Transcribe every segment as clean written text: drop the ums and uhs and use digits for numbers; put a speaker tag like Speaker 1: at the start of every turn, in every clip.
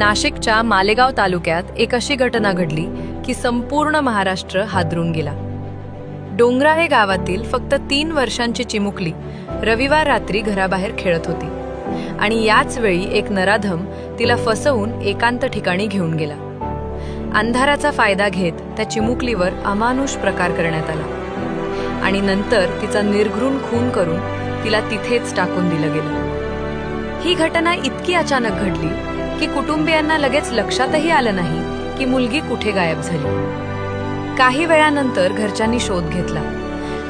Speaker 1: नाशिकच्या मालेगाव तालुक्यात एक अशी घटना घडली की संपूर्ण महाराष्ट्र हादरून गेला। डोंगराळे गावातील फक्त 3 वर्षांची चिमुकली रविवार रात्री घराबाहेर खेळत होती आणि याच वेळी एक नराधम तिला फसवून एकांत ठिकाणी घेऊन गेला। अंधाराचा फायदा घेत त्या चिमुकलीवर अमानुष प्रकार करण्यात आला आणि नंतर तिचा निर्घृण खून करून तिला तिथेच टाकून दिलं गेलं। ही घटना इतकी अचानक घडली की कुटुंबियांना लगेच लक्षातही आलं नाही की मुलगी कुठे गायब झाली। काही वेळानंतर घरच्यांनी शोध घेतला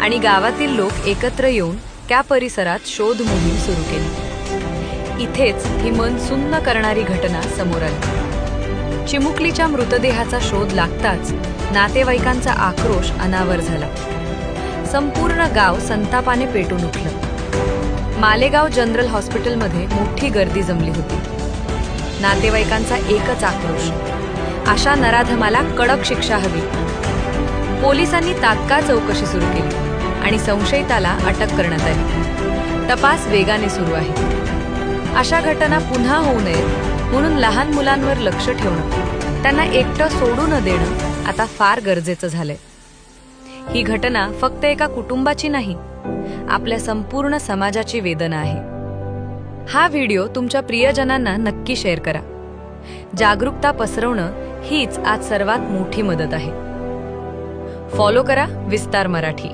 Speaker 1: आणि गावातील लोक एकत्र येऊन त्या परिसरात शोध मोहीम सुरू केली। इथेच ही मन सुन्न करणारी घटना समोर आली। चिमुकलीच्या मृतदेहाचा शोध लागताच नातेवाईकांचा आक्रोश अनावर झाला। संपूर्ण गाव संतापाने पेटून उठलं। मालेगाव जनरल हॉस्पिटलमध्ये मोठी गर्दी जमली होती। नातेवाईकांचा एकच आक्रोश, अशा नराधमाला कडक शिक्षा हवी। पोलिसांनी तात्काळ चौकशी सुरू केली आणि संशयिताला अटक करण्यात आली। तपास वेगाने सुरू आहे। अशा घटना पुन्हा होऊ नयेत म्हणून लहान मुलांवर लक्ष ठेवणं, त्यांना एकटं सोडू न देणं आता फार गरजेचं झालंय। ही घटना फक्त एका कुटुंबाची नाही, आपल्या संपूर्ण समाजाची वेदना आहे। हा व्हिडिओ तुमच्या प्रियजनांना नक्की शेअर करा। जागरूकता पसरवणं हीच आज सर्वात मोठी मदत आहे। फॉलो करा विस्तार मराठी।